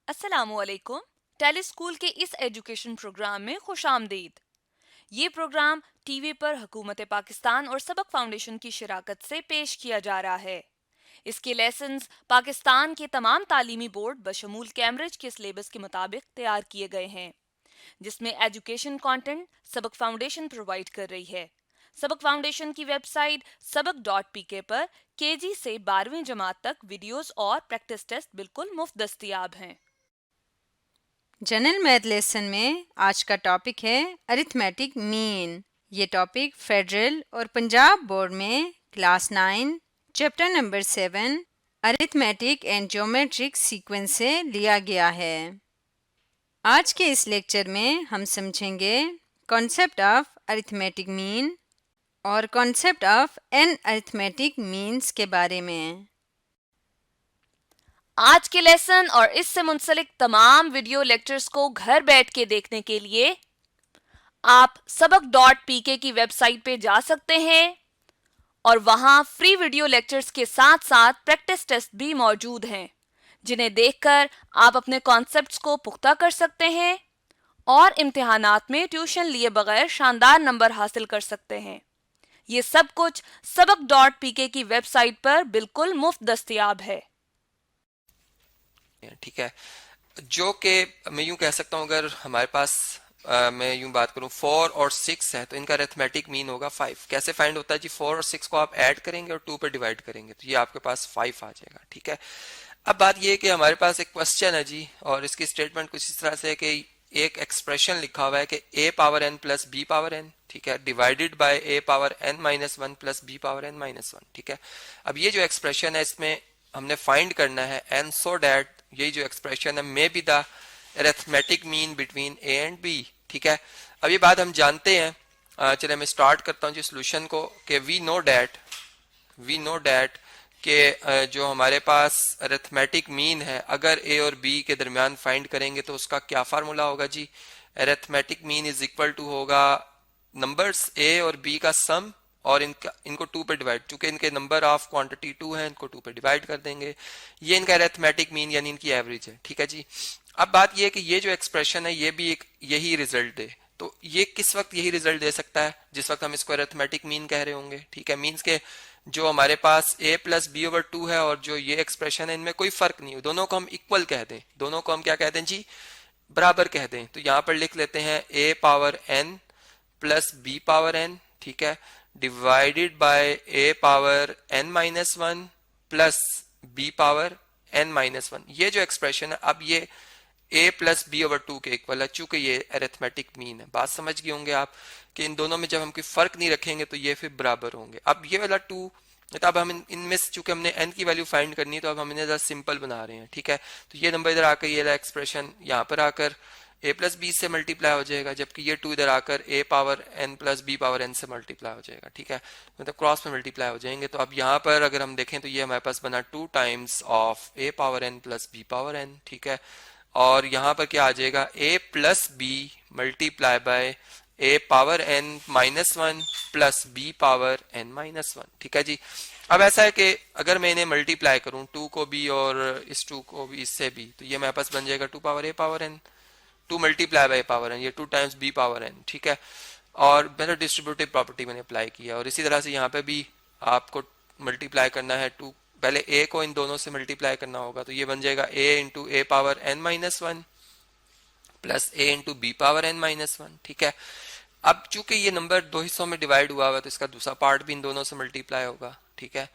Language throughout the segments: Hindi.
अस्सलामुअलैकुम। टेली स्कूल के इस एजुकेशन प्रोग्राम में खुशामदीद। ये प्रोग्राम टीवी पर हुकूमत पाकिस्तान और सबक फाउंडेशन की शराकत से पेश किया जा रहा है। इसके लेसन्स पाकिस्तान के तमाम तालीमी बोर्ड बशमूल कैम्ब्रिज के सिलेबस के मुताबिक तैयार किए गए हैं, जिसमें एजुकेशन कंटेंट सबक फाउंडेशन प्रोवाइड कर रही है। सबक फाउंडेशन की वेबसाइट sabak.pk पर केजी से 12वीं जमात तक वीडियोस और प्रैक्टिस टेस्ट बिल्कुल मुफ्त दस्तयाब हैं। जनरल मैथ लेसन में आज का टॉपिक है अरिथमेटिक मीन। ये टॉपिक फेडरल और पंजाब बोर्ड में class 9 chapter number 7 arithmetic and geometric sequence से लिया गया है। आज के इस लेक्चर में हम समझेंगे कॉन्सेप्ट ऑफ अरिथमेटिक मीन और concept of an arithmetic means के बारे में। आज के लेसन और इससे मुंसलिक तमाम वीडियो लेक्चर्स को घर बैठ के देखने के लिए आप sabak.pk की वेबसाइट पे जा सकते हैं और वहां फ्री वीडियो लेक्चर्स के साथ साथ प्रैक्टिस टेस्ट भी मौजूद हैं, जिन्हें देखकर आप अपने कॉन्सेप्ट्स को पुख्ता कर सकते हैं और इम्तिहानात में ट्यूशन लिए बगैर शानदार नंबर हासिल कर सकते हैं। ये सब कुछ sabak.pk की वेबसाइट पर बिल्कुल मुफ्त दस्तयाब है। ठीक है, जो कि मैं यूं कह सकता हूं, अगर हमारे पास मैं यूं बात करूं 4 और 6 है तो इनका अरिथमेटिक मीन होगा 5। कैसे फाइंड होता है जी? 4 और 6 को आप ऐड करेंगे और 2 पर डिवाइड करेंगे तो ये आपके पास 5 आ जाएगा। ठीक है, अब बात ये है कि हमारे पास एक क्वेश्चन है जी, और इसकी स्टेटमेंट कुछ इस तरह से है कि एक एक्सप्रेशन लिखा हुआ है कि a power n plus b power n, ठीक है, divided by a power n minus 1 plus b power n minus 1। ठीक है, अब ये जो एक्सप्रेशन है इसमें हमने फाइंड करना है n सो डैट ये जो एक्सप्रेशन है may be the arithmetic mean between a and b। ठीक है, अब ये बात हम जानते हैं। चलिए मैं स्टार्ट करता हूँ जी सोल्यूशन को कि वी नो डैट कि जो हमारे पास अरिथमेटिक मीन है अगर a और b के दरमियान फाइंड करेंगे तो उसका क्या फार्मूला होगा जी? Arithmetic mean is equal to होगा नंबर्स a और b का सम और इनको 2 पे डिवाइड, चूंकि इनके नंबर ऑफ क्वांटिटी 2 है, इनको 2 पे डिवाइड कर देंगे। ये इनका अरिथमेटिक मीन यानी इनकी एवरेज है। ठीक है जी, अब बात ये है कि ये जो एक्सप्रेशन है ये भी एक यही रिजल्ट दे, तो ये किस वक्त यही रिजल्ट दे सकता है? जिस वक्त हम इसको अरिथमेटिक मीन कह रहे होंगे। ठीक है, मीन्स के जो हमारे पास a प्लस बी ओवर 2 है और जो ये एक्सप्रेशन है इनमें कोई फर्क नहीं हो, दोनों को हम इक्वल कह दें, दोनों को हम क्या कहते हैं जी? बराबर कह दें। तो यहां पर लिख लेते हैं a power n plus b power n, ठीक है, divided by a power n minus 1 plus b power n minus 1। ये जो एक्सप्रेशन है अब ये a प्लस बी ओवर 2 के इक्वल है, चूंकि ये अरिथमेटिक मीन है। बात समझ गए होंगे आप कि इन दोनों में जब हम कोई फर्क नहीं रखेंगे तो ये फिर बराबर होंगे। अब ये वाला 2, तो अब हम इनमें से चूंकि हमने n की वैल्यू फाइंड करनी है तो अब हम इन्हें सिंपल बना रहे हैं। ठीक है, तो ये नंबर इधर आकर ये एक्सप्रेशन यहाँ पर आकर a प्लस बी से मल्टीप्लाई हो जाएगा, जबकि ये 2 इधर आकर a power n plus b power n से मल्टीप्लाई हो जाएगा। ठीक है, मतलब क्रॉस में मल्टीप्लाई हो जाएंगे। तो अब यहाँ पर अगर हम देखें तो ये हमारे पास बना 2 times of a power n plus b power n। ठीक है, और यहाँ पर क्या आ जाएगा? a plus B multiply by a power n minus 1 plus b power n minus 1। ठीक है जी, अब ऐसा है कि अगर मैं इन्हें मल्टीप्लाई करूं 2 को b और इस 2 को भी इससे भी, तो ये मेरे पास बन जाएगा 2 power a power n, 2 multiply by power n, ये 2 टाइम्स b पावर n। ठीक है, और मैंने डिस्ट्रीब्यूटिव प्रॉपर्टी मैंने अप्लाई किया, और इसी तरह से यहाँ पे भी आपको मल्टीप्लाई करना है 2, पहले a को इन दोनों से मल्टीप्लाई करना होगा, तो ये बन जाएगा a into a power n minus 1 plus a into B power n minus 1। ठीक है, अब चूंकि ये नंबर दो हिस्सों में डिवाइड हुआ हुआ तो इसका दूसरा पार्ट भी इन दोनों से मल्टीप्लाई होगा। ठीक है,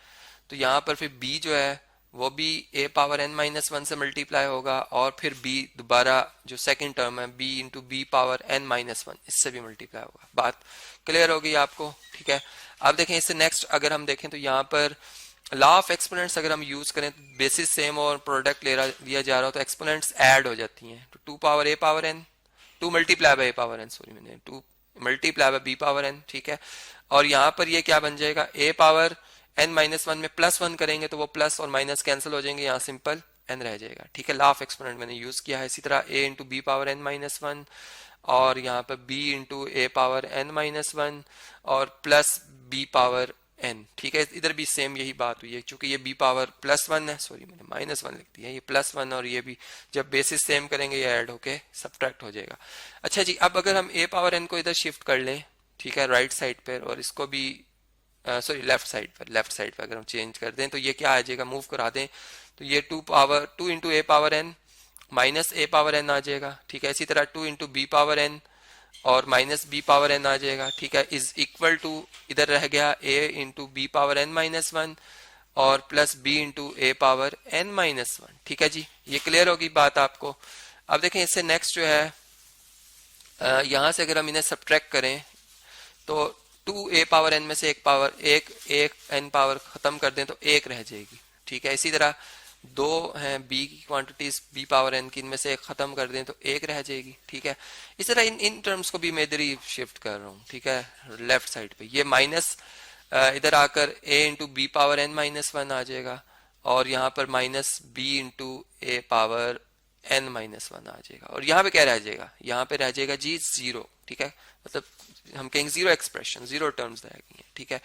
तो यहाँ पर फिर b जो है वो भी a पावर n माइनस 1 से मल्टीप्लाई होगा, और फिर b दोबारा जो सेकंड टर्म है b into B power n minus 1 इससे भी मल्टीप्लाई होगा। बात क्लियर हो गई आपको? ठीक है, अब देखें इससे नेक्स्ट अगर हम देखें तो यहाँ पर लॉ ऑफ एक्सपोनेंट्स अगर हम यूज करें तो बेसिस सेम और प्रोडक्ट लिया जा रहा हो तो एक्सपोनेंट्स ऐड हो जाती हैं। तो 2 power a power n, 2 multiply by a power n, sorry मैंने 2 multiply by b power n। ठीक है, और यहाँ पर ये क्या बन जाएगा? a पावर n माइनस 1 में प्लस 1 करेंगे तो वो प्लस और माइनस कैंसिल हो जाएंगे, यहाँ सिंपल n रह जाएगा। ठीक है, लॉ ऑफ एक्सपोनेंट मैंने यूज किया है। इसी तरह a into B power n minus 1 और यहाँ पर b into a power n minus 1 और प्लस b पावर एन, ठीक है। इधर भी सेम यही बात हुई है, क्योंकि ये बी पावर +1 है, सॉरी मैंने -1 लिख दिया, ये +1 और ये भी जब बेसिस सेम करेंगे ये ऐड होके सब्ट्रैक्ट हो जाएगा। अच्छा जी, अब अगर हम ए पावर एन को इधर शिफ्ट कर लें, ठीक है, राइट साइड पर, और इसको भी सॉरी लेफ्ट साइड पर अगर हम चेंज कर दें तो ये क्या आ जाएगा, मूव करा दें तो ये 2 इंटू ए पावर एन माइनस ए पावर एन आ जाएगा, ठीक है। इसी तरह 2 इंटू बी पावर एन और माइनस बी पावर एन आ जाएगा, ठीक है, इज इक्वल टू इधर रह गया ए इंटू बी पावर एन -1 और प्लस बी इंटू ए पावर एन -1, ठीक है जी। ये क्लियर होगी बात आपको। अब देखें इससे नेक्स्ट जो है यहां से अगर हम इन्हें सब्ट्रैक्ट करें तो 2 ए पावर एन में से एक एन पावर खत्म कर दें तो एक रह जाएगी, ठीक है। इसी तरह दो हैं बी की क्वांटिटीज बी पावर एन की, इनमें से एक खत्म कर दें तो एक रह जाएगी, ठीक है। इस तरह इन टर्म्स को भी मैं इधर ही शिफ्ट कर रहा हूँ, ठीक है, लेफ्ट साइड पे। ये माइनस इधर आकर ए इंटू बी पावर एन -1 आ जाएगा और यहाँ पर माइनस बी इंटू ए पावर एन -1 आ जाएगा, और यहाँ पे क्या रह जाएगा, यहाँ पे रह जाएगा जी 0, ठीक है। मतलब हम कहेंगे 0 एक्सप्रेशन, 0 टर्म्स रहेगी, ठीक है।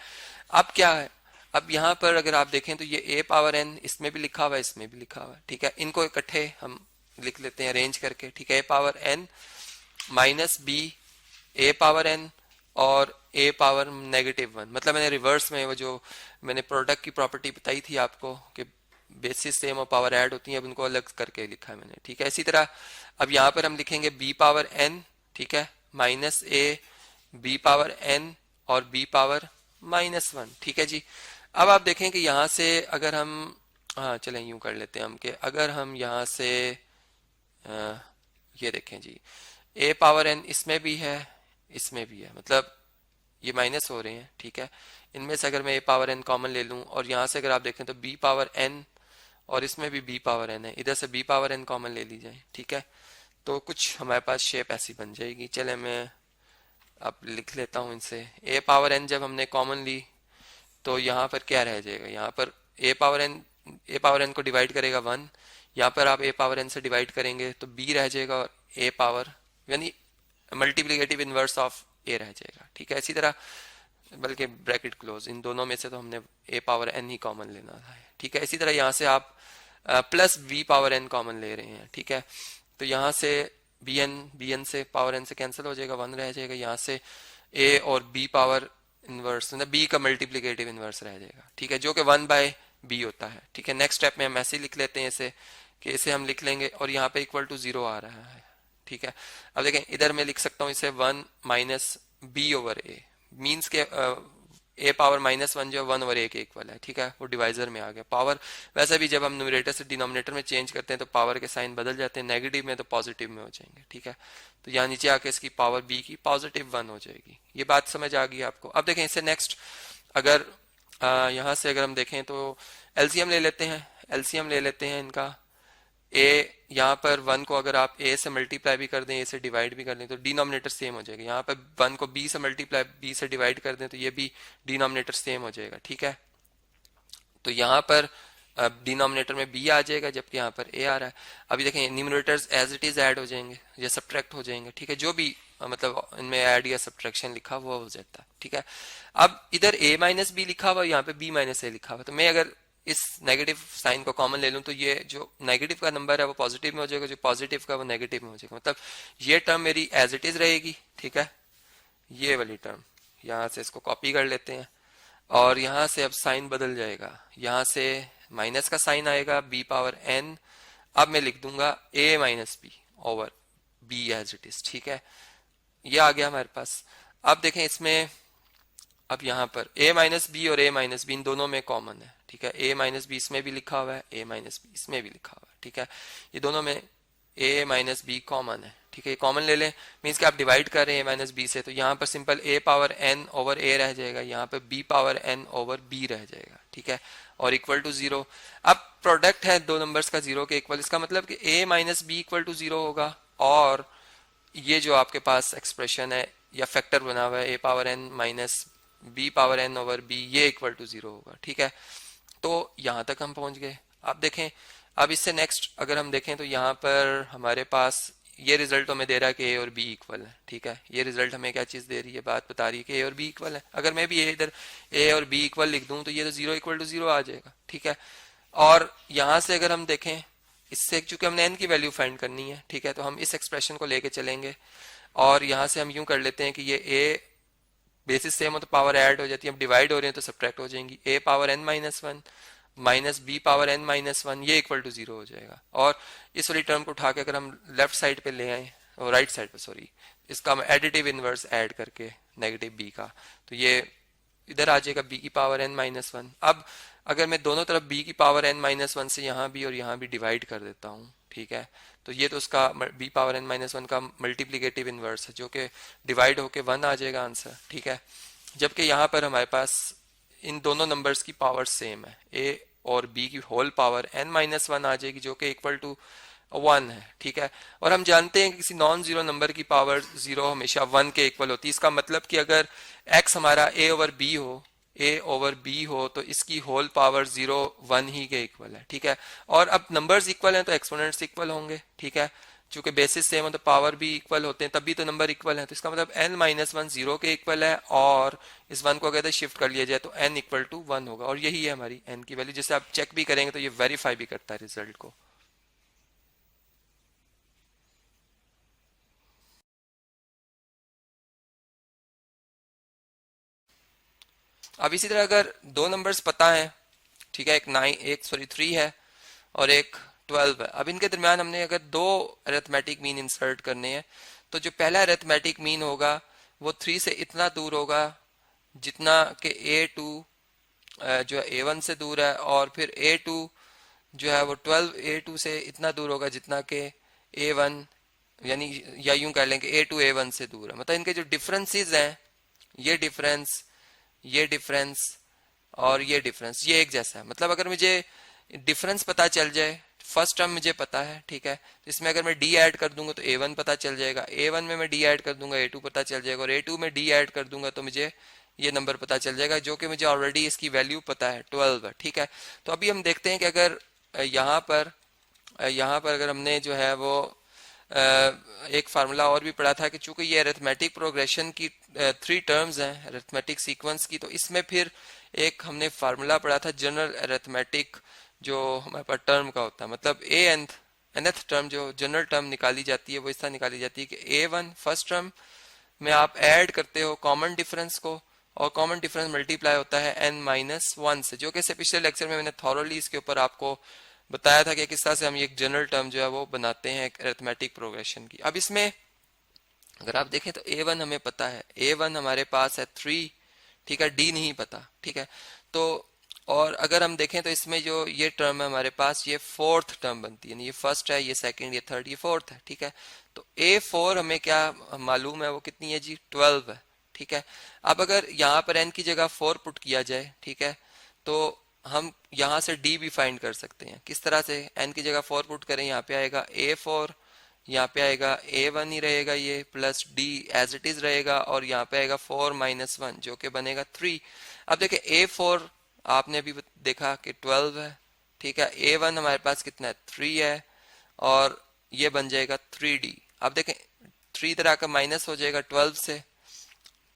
अब क्या है, अब यहाँ पर अगर आप देखें तो ये ए पावर एन इसमें भी लिखा हुआ है, इसमें भी लिखा हुआ है, ठीक है। इनको इकट्ठे हम लिख लेते हैं अरेंज करके, ठीक है। ए पावर एन माइनस बी ए पावर एन और ए पावर -1, मतलब मैंने रिवर्स में वो जो मैंने प्रोडक्ट की प्रॉपर्टी बताई थी आपको कि बेसिस सेम और पावर ऐड होती है, अब उनको अलग करके लिखा है मैंने, ठीक है। इसी तरह अब यहाँ पर हम लिखेंगे बी पावर एन, ठीक है, minus A B power N और बी पावर -1, ठीक है जी। अब आप देखें कि यहाँ से अगर हम, हाँ चलें यूं कर लेते हैं हम कि अगर हम यहाँ से ये देखें जी, ए पावर एन इसमें भी है, इसमें भी है, मतलब ये माइनस हो रहे हैं, ठीक है। इनमें से अगर मैं ए पावर एन कॉमन ले लूं और यहाँ से अगर आप देखें तो बी पावर एन और इसमें भी बी पावर एन है, इधर से बी पावर एन कॉमन ले ली जाए, ठीक है, तो कुछ हमारे पास शेप ऐसी बन जाएगी। चले मैं अब लिख लेता हूँ इनसे। ए पावर एन जब हमने कॉमन ली तो यहाँ पर क्या रह जाएगा, यहाँ पर ए पावर एन को डिवाइड करेगा 1, यहाँ पर आप ए पावर एन से डिवाइड करेंगे तो बी रह जाएगा और ए पावर यानी मल्टीप्लिकेटिव इनवर्स ऑफ ए रह जाएगा, ठीक है। इसी तरह बल्कि ब्रैकेट क्लोज, इन दोनों में से तो हमने ए पावर एन ही कॉमन लेना था, ठीक है। इसी तरह यहाँ से आप plus B power N common ले रहे हैं, ठीक है, तो यहाँ से बी एन से पावर एन से कैंसिल हो जाएगा, 1 रह जाएगा। यहाँ से ए और बी पावर इनवर्स मतलब बी का मल्टीप्लिकेटिव इनवर्स रह जाएगा, ठीक है, जो कि 1/b होता है, ठीक है। नेक्स्ट स्टेप में हम ऐसे लिख लेते हैं इसे कि इसे हम लिख लेंगे और यहाँ पे इक्वल टू 0 आ रहा है, ठीक है। अब देखें इधर मैं लिख सकता हूँ इसे 1 माइनस बी ओवर ए, मीन्स के ए पावर -1 जो 1 ओवर ए के इक्वल है, ठीक है, वो डिवाइजर में आ गया। पावर वैसे भी जब हम न्यूमरेटर से डिनोमिनेटर में चेंज करते हैं तो पावर के साइन बदल जाते हैं, नेगेटिव में तो पॉजिटिव में हो जाएंगे, ठीक है। तो यहाँ नीचे आके इसकी पावर बी की +1 हो जाएगी। ये बात समझ आ गई आपको। अब देखें इससे नेक्स्ट अगर यहाँ से अगर हम देखें तो एलसीएम ले लेते हैं, एलसीएम ले लेते हैं इनका। ए यहाँ पर 1 को अगर आप ए से मल्टीप्लाई भी कर दें, ए से डिवाइड भी कर दें तो डिनोमिनेटर सेम हो जाएगा। यहाँ पर 1 को बी से मल्टीप्लाई बी से डिवाइड कर दें तो ये भी डिनोमिनेटर सेम हो जाएगा, ठीक है। तो यहाँ पर डिनोमिनेटर में बी आ जाएगा जबकि यहाँ पर ए आ रहा है। अभी देखें numerators as it is add हो जाएंगे या सब्ट्रैक्ट हो जाएंगे, ठीक है, जो भी मतलब इनमें ऐड या सब्ट्रैक्शन लिखा हुआ हो जाता है, ठीक है। अब इधर a माइनस बी लिखा हुआ, यहाँ पे b माइनस ए लिखा हुआ, तो मैं अगर इस नेगेटिव साइन को कॉमन ले लूं तो ये जो नेगेटिव का नंबर है वो पॉजिटिव में हो जाएगा, जो पॉजिटिव का वो नेगेटिव में हो जाएगा, मतलब ये टर्म मेरी एज इट इज रहेगी, ठीक है। ये वाली टर्म यहाँ से इसको कॉपी कर लेते हैं और यहाँ से अब साइन बदल जाएगा, यहाँ से माइनस का साइन आएगा b पावर n, अब मैं लिख दूंगा a minus B over b as it is, ठीक है। ये आ गया हमारे पास। अब देखें इसमें अब यहाँ पर a माइनस बी और a माइनस बी इन दोनों में कॉमन है, ठीक है। a माइनस बी इसमें भी लिखा हुआ है, a माइनस बी इसमें भी लिखा हुआ है, ठीक है। ये दोनों में a माइनस बी कॉमन है, ठीक है। ये कॉमन ले लें मीन्स कि आप डिवाइड कर रहे हैं a माइनस बी से, तो यहाँ पर simple a power n over a रह जाएगा, यहाँ पर b power n over b रह जाएगा, ठीक है, और इक्वल टू 0। अब प्रोडक्ट है दो नंबर्स का 0 के इक्वल, इसका मतलब कि a minus B equal to 0 होगा और ये जो आपके पास एक्सप्रेशन है या फैक्टर बना हुआ है a power n minus b power n over b, ये इक्वल टू 0 होगा, ठीक है। तो यहाँ तक हम पहुंच गए। अब देखें अब इससे नेक्स्ट अगर हम देखें तो यहाँ पर हमारे पास ये रिजल्ट हमें दे रहा है कि ए और बी इक्वल है, ठीक है। ये रिजल्ट हमें क्या चीज दे रही है, बात बता रही है कि ए और बी इक्वल है। अगर मैं भी इधर ए और बी इक्वल लिख दूं तो ये तो 0 इक्वल टू 0 आ जाएगा, ठीक है। और यहां से अगर हम देखें, इससे चूंकि हमने एन की वैल्यू फाइंड करनी है, ठीक है, तो हम इस एक्सप्रेशन को लेके चलेंगे और यहां से हम यूं कर लेते हैं कि ये ए बेसिस सेम हो तो पावर ऐड हो जाती है, अब डिवाइड हो रहे हैं तो सब्ट्रैक्ट हो जाएंगी। A power N minus one minus b power N minus one, ये इक्वल टू 0 हो जाएगा। और इस वाली टर्म को उठा के अगर हम लेफ्ट साइड पे ले आए, और राइट साइड पे सॉरी, इसका हम एडिटिव इनवर्स ऐड करके नेगेटिव बी का, तो ये इधर आ जाएगा बी की पावर एन माइनस वन। अब अगर मैं दोनों तरफ बी की पावर एन माइनस वन से यहाँ भी और यहाँ भी डिवाइड कर देता हूँ, ठीक है, तो ये तो उसका B power N minus one का मल्टीप्लीकेटिव इनवर्स है जो कि डिवाइड होके 1 आ जाएगा आंसर, ठीक है। जबकि यहाँ पर हमारे पास इन दोनों नंबर्स की पावर सेम है, ए और बी की whole power N minus one आ जाएगी जो कि इक्वल टू 1 है, ठीक है। और हम जानते हैं कि किसी नॉन जीरो नंबर की पावर 0 हमेशा 1 के इक्वल होती है। इसका मतलब कि अगर x हमारा a ओवर b हो तो इसकी होल पावर 0 1 ही के इक्वल है, ठीक है। और अब नंबर्स इक्वल हैं तो एक्सपोनेंट्स इक्वल होंगे, ठीक है। चूंकि बेसिस सेम हो तो पावर भी इक्वल होते हैं, तभी तो नंबर इक्वल है। तो इसका मतलब n माइनस वन 0 के इक्वल है और इस 1 को अगर शिफ्ट कर लिया जाए तो n इक्वल टू 1 होगा। और यही है हमारी n की वैल्यू, जिसे आप चेक भी करेंगे तो ये वेरीफाई भी करता है रिजल्ट को। अब इसी तरह अगर दो नंबर्स पता है, ठीक है, एक 3 है और एक 12 है। अब इनके दरमियान हमने अगर दो अरिथमेटिक मीन इंसर्ट करने हैं तो जो पहला अरिथमेटिक मीन होगा वो 3 से इतना दूर होगा जितना कि A2 जो है A1 से दूर है, और फिर A2 जो है वो 12 A2 से इतना दूर होगा जितना कि A1, यानी या यूं कह लें कि A2 A1 से दूर है। मतलब इनके जो डिफरेंसेस हैं, ये डिफरेंस, ये डिफरेंस और ये डिफरेंस, ये एक जैसा है। मतलब अगर मुझे डिफरेंस पता चल जाए, फर्स्ट टर्म मुझे पता है, ठीक है, तो इसमें अगर मैं d ऐड कर दूंगा तो a1 पता चल जाएगा, a1 में मैं d ऐड कर दूंगा a2 पता चल जाएगा, और a2 में d ऐड कर दूंगा तो मुझे ये नंबर पता चल जाएगा जो कि मुझे ऑलरेडी इसकी वैल्यू पता है 12 है, ठीक है। तो अभी हम देखते हैं कि अगर यहाँ पर अगर हमने जो है वो एक फार्मूला और भी पढ़ा था कि चूंकि ये अरिथमेटिक प्रोग्रेशन की 3 टर्म्स हैं अरिथमेटिक सीक्वेंस की, तो इसमें फिर एक हमने फार्मूला पढ़ा था जनरल अरिथमेटिक जो हमारे पास टर्म का होता है। मतलब nth टर्म जो जनरल टर्म निकाली जाती है वो इस तरह निकाली जाती है कि a1 फर्स्ट टर्म में आप ऐड करते हो कॉमन डिफरेंस को, और कॉमन डिफरेंस मल्टीप्लाई होता है n माइनस वन से, जो कि पिछले लेक्चर में मैंने थॉरली इसके ऊपर आपको बताया था कि किस तरह से हम एक जनरल टर्म जो है वो बनाते हैं अरिथमेटिक प्रोग्रेशन की। अब इसमें अगर आप देखें तो a1 हमें पता है, a1 हमारे पास है 3, ठीक है, d नहीं पता, ठीक है। तो और अगर हम देखें तो इसमें जो ये टर्म है हमारे पास, ये फोर्थ टर्म बनती है, ये फर्स्ट है, ये सेकंड, ये थर्ड, ये फोर्थ है, ठीक है। तो a4 हमें क्या मालूम है, वो कितनी है जी, 12 है, ठीक है। अब अगर यहाँ पर n की जगह 4 पुट किया जाए, ठीक है, तो हम यहाँ से d भी फाइंड कर सकते हैं। किस तरह से, n की जगह 4 पुट करें, यहाँ पे आएगा a4, यहाँ पे आएगा a1 ही रहेगा ये, plus d as it is रहेगा, और यहाँ पे आएगा 4 माइनस वन जो कि बनेगा 3। अब देखिए a4 आपने अभी देखा कि 12 है, ठीक है, a1 हमारे पास कितना है, 3 है, और ये बन जाएगा 3d। अब देखें 3 तरह का माइनस हो जाएगा 12 से,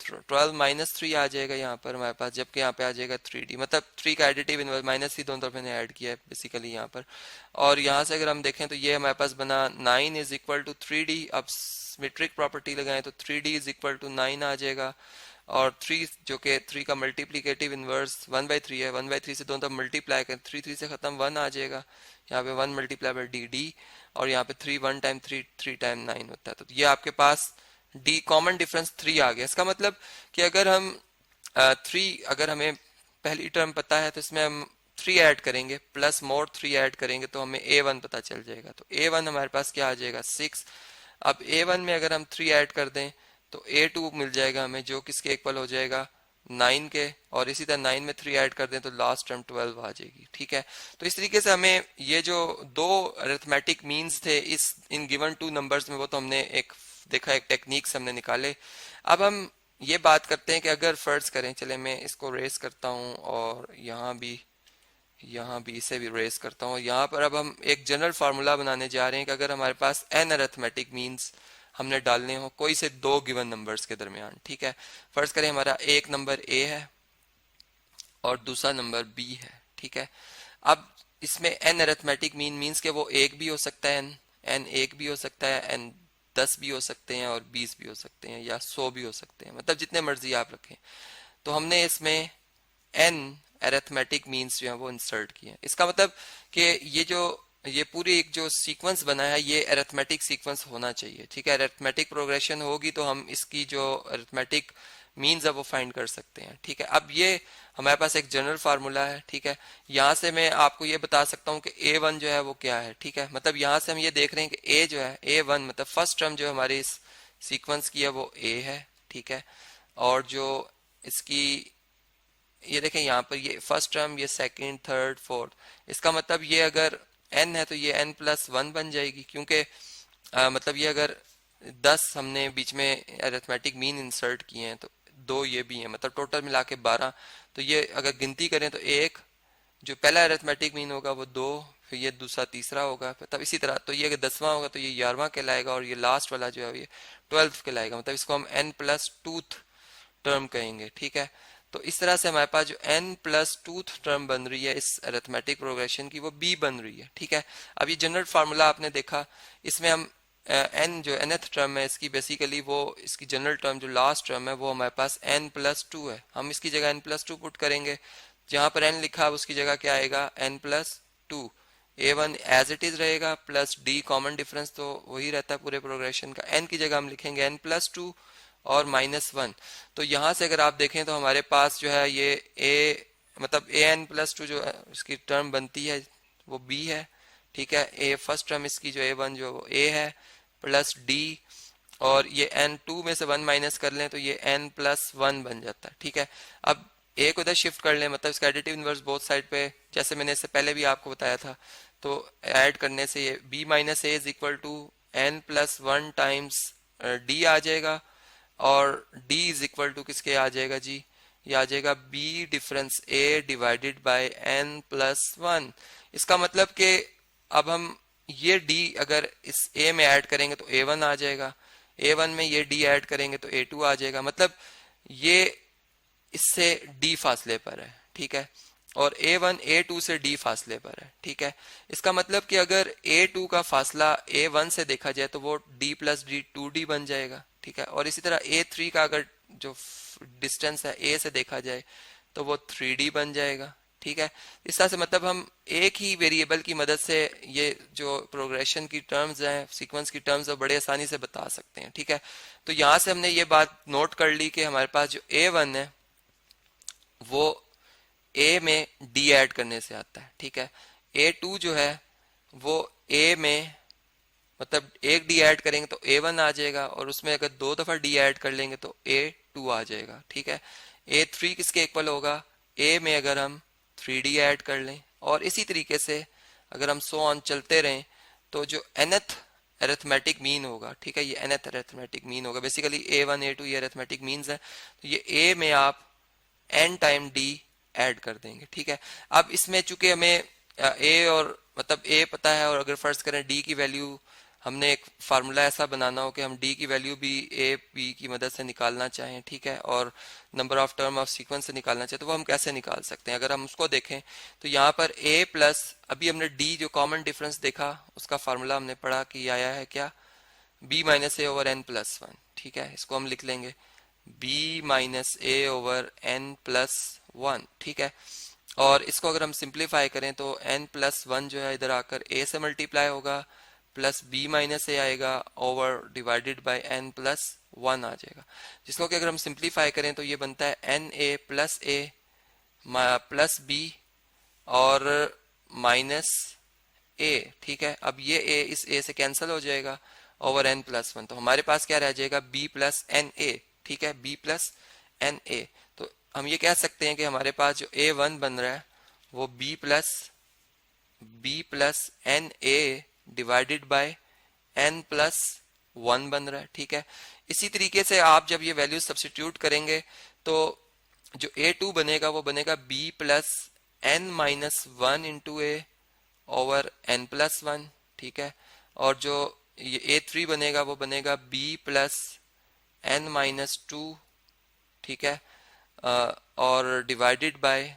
12 माइनस 3 आ जाएगा यहाँ पर हमारे पास, जबकि यहाँ पे आ जाएगा 3d। मतलब 3 का एडिटिव इनवर्स माइनस ही दोनों तरफ मैंने ऐड किया है बेसिकली यहाँ पर। और यहाँ से अगर हम देखें तो ये हमारे पास बना 9 इज इक्वल टू 3d। अब सिमेट्रिक प्रॉपर्टी लगाएं तो 3d इज इक्वल टू 9 आ जाएगा, और 3 जो कि 3 का मल्टीप्लीकेटिव इनवर्स 1/3 है, 1/3 से दोनों तरफ मल्टीप्लाई करें, 3 से खत्म 1 आ जाएगा, यहाँ पे 1 मल्टीप्लाई बाय डी, और यहाँ पे 3 1 टाइम 3 टाइम 9 होता है। तो ये आपके पास डी कॉमन डिफरेंस 3 आ गया। इसका मतलब कि अगर हम 3 अगर हमें पहली टर्म पता है तो इसमें हम 3 ऐड करेंगे, प्लस मोर 3 ऐड करेंगे तो हमें a1 पता चल जाएगा। तो a1 हमारे पास क्या आ जाएगा, 6। अब a1 में अगर हम 3 ऐड कर दें तो a2 मिल जाएगा हमें, जो किसके इक्वल हो जाएगा 9 के, और इसी तरह 9 में 3 ऐड कर दें तो लास्ट टर्म 12 आ जाएगी, ठीक है। तो इस तरीके से हमें ये जो दो अरिथमेटिक मीन्स थे इस इन गिवन टू नंबर्स में, वो तो हमने एक देखा, एक टेक्निक से हमने निकाले। अब हम ये बात करते हैं कि अगर फर्ज करें, चले मैं इसको रेस करता हूं और यहाँ भी यहाँ बी से भी रेस करता हूँ। यहाँ पर अब हम एक जनरल फार्मूला बनाने जा रहे हैं कि अगर हमारे पास n अरिथमेटिक मीन्स हमने डालने हो कोई से दो गिवन नंबर्स के दरमियान, ठीक है। फर्ज करें हमारा एक नंबर a है और दूसरा नंबर b है, ठीक है। अब इसमें n अरिथमेटिक मीन्स के वो एक भी हो सकता है, n एक भी हो सकता है, n 10 भी हो सकते हैं और 20 भी हो सकते हैं या 100 भी हो सकते हैं, मतलब जितने मर्जी आप रखें। तो हमने इसमें n अरिथमेटिक मीन्स जो है वो इंसर्ट किए हैं। इसका मतलब कि ये पूरी एक जो सीक्वेंस बना है ये अरिथमेटिक सीक्वेंस होना चाहिए, ठीक है। अरिथमेटिक प्रोग्रेशन होगी तो हम इसकी जो अरिथमेटिक मीन्स है वो फाइंड कर सकते हैं, ठीक है। अब ये हमारे पास एक जनरल फार्मूला है, ठीक है। यहाँ से मैं आपको ये बता सकता हूँ कि a1 जो है वो क्या है, ठीक है। मतलब यहाँ से हम ये देख रहे हैं कि a जो है a1 मतलब फर्स्ट टर्म जो हमारी इस सीक्वेंस की है वो a है, ठीक है। और जो इसकी ये देखें यहाँ पर ये फर्स्ट टर्म, ये सेकंड, थर्ड, फोर्थ, इसका मतलब ये अगर n है तो ये n+1 बन जाएगी, क्योंकि मतलब ये अगर 10 हमने बीच में अरिथमेटिक मीन इंसर्ट किए हैं तो दो ये भी हैं, मतलब टोटल मिला के 12। तो ये अगर गिनती करें तो एक जो पहला अरिथमेटिक मीन होगा वो 2, फिर ये दूसरा तीसरा होगा, तब इसी तरह। तो ये अगर 10वां होगा तो ये 11वां कहलाएगा और ये लास्ट वाला जो है ये 12 कहलाएगा, मतलब इसको हम n+2 टर्म कहेंगे, ठीक है। तो इस तरह से हमारे पास जो n+2 टर्म बन रही है इस अरिथमेटिक प्रोग्रेशन की वो b बन रही है, ठीक है। अब ये जनरल फार्मूला आपने देखा, इसमें हम n जो nth टर्म है इसकी बेसिकली वो इसकी जनरल टर्म जो लास्ट टर्म है वो हमारे पास n+2 है। हम इसकी जगह n+2 पुट करेंगे, जहां पर n लिखा है उसकी जगह क्या आएगा n+2। a1 as it is रहेगा प्लस d कॉमन डिफरेंस तो वही रहता है पूरे प्रोग्रेशन का। n की जगह हम लिखेंगे n+2 और -1। तो यहाँ से अगर आप देखें तो हमारे पास जो है ये a मतलब an+2 जो है इसकी टर्म बनती है वो b है, ठीक है। a फर्स्ट टर्म इसकी जो a1 जो वो a है प्लस d, और ये n2 में से 1 माइनस कर लें तो ये n+1 बन जाता है, ठीक है। अब a को इधर शिफ्ट कर लें, मतलब इसका एडिटिव इनवर्स बोथ साइड पे, जैसे मैंने इससे पहले भी आपको बताया था, तो ऐड करने से ये b minus a is equal to n+1 times d आ जाएगा, और d इज इक्वल टू किसके आ जाएगा जी, ये आ जाएगा b difference a divided by n+1। इसका मतलब कि अब हम ये d अगर इस a में ऐड करेंगे तो a1 आ जाएगा, a1 में ये d ऐड करेंगे तो a2 आ जाएगा, मतलब ये इससे d फासले पर है, ठीक है। और a1 a2 से d फासले पर है, ठीक है। इसका मतलब कि अगर a2 का फासला a1 से देखा जाए तो वो d प्लस d 2d बन जाएगा, ठीक है। और इसी तरह a3 का अगर जो डिस्टेंस है a से देखा जाए तो वो 3d बन जाएगा, ठीक है। इस तरह से मतलब हम एक ही वेरिएबल की मदद से ये जो प्रोग्रेशन की टर्म्स हैं, सीक्वेंस की टर्म्स है, बड़े आसानी से बता सकते हैं, ठीक है। तो यहाँ से हमने ये बात नोट कर ली कि हमारे पास जो a1 है वो a में d ऐड करने से आता है, ठीक है। a2 जो है वो a में मतलब एक d ऐड करेंगे तो a1 आ जाएगा, और उसमें अगर 2 दफा d ऐड कर लेंगे तो a2 आ जाएगा, ठीक है। a3 किसके इक्वल होगा, a में अगर हम 3d ऐड कर लें, और इसी तरीके से अगर हम सो ऑन चलते रहें तो जो nth अरिथमेटिक मीन होगा, ठीक है, ये nth अरिथमेटिक मीन होगा। बेसिकली a1 a2 ये अरिथमेटिक मीन्स है, तो ये a में आप n टाइम d ऐड कर देंगे, ठीक है। अब इसमें चूंकि हमें a और मतलब a पता है, और अगर फर्ज करें d की वैल्यू हमने एक फार्मूला ऐसा बनाना हो कि हम d की वैल्यू भी a b की मदद से निकालना चाहें, ठीक है, और number of term of sequence से निकालना चाहें, तो वो हम कैसे निकाल सकते हैं। अगर हम उसको देखें तो यहाँ पर a प्लस अभी हमने d जो कॉमन डिफरेंस देखा उसका फार्मूला हमने पढ़ा कि आया है क्या, b minus a over n+1, ठीक है। इसको हम लिख लेंगे b minus a over n+1, ठीक है। और इसको अगर हम सिंप्लीफाई करें तो n+1 जो है इधर आकर a से मल्टीप्लाई होगा, प्लस b माइनस a आएगा ओवर डिवाइडेड बाय n+1 आ जाएगा, जिसको कि अगर हम सिंप्लीफाई करें तो ये बनता है na plus a plus b और माइनस a, ठीक है। अब ये a इस a से कैंसिल हो जाएगा ओवर n+1, तो हमारे पास क्या रह जाएगा b प्लस एन ए, ठीक है, b प्लस एन ए। तो हम ये कह सकते हैं कि हमारे पास जो a1 बन रहा है वो b plus N A divided by n+1 बन रहा है, ठीक है। इसी तरीके से आप जब ये वैल्यू सब्स्टिट्यूट करेंगे तो जो a2 बनेगा वो बनेगा b plus n minus one into A over n plus one, ठीक है। और जो ये A3 बनेगा वो बनेगा b plus n minus two, ठीक है, और divided by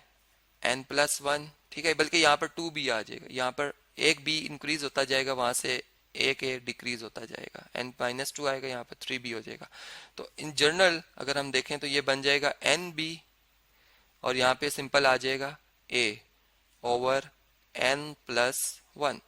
n plus one, ठीक है। बल्कि यहाँ पर 2b आ जाएगा, यहाँ पर एक b इंक्रीज होता जाएगा, वहां से एक a डिक्रीज होता जाएगा, n माइनस टू आएगा, यहाँ पर 3b हो जाएगा। तो इन जनरल अगर हम देखें तो ये बन जाएगा nb और यहाँ पे सिंपल आ जाएगा a over n plus one.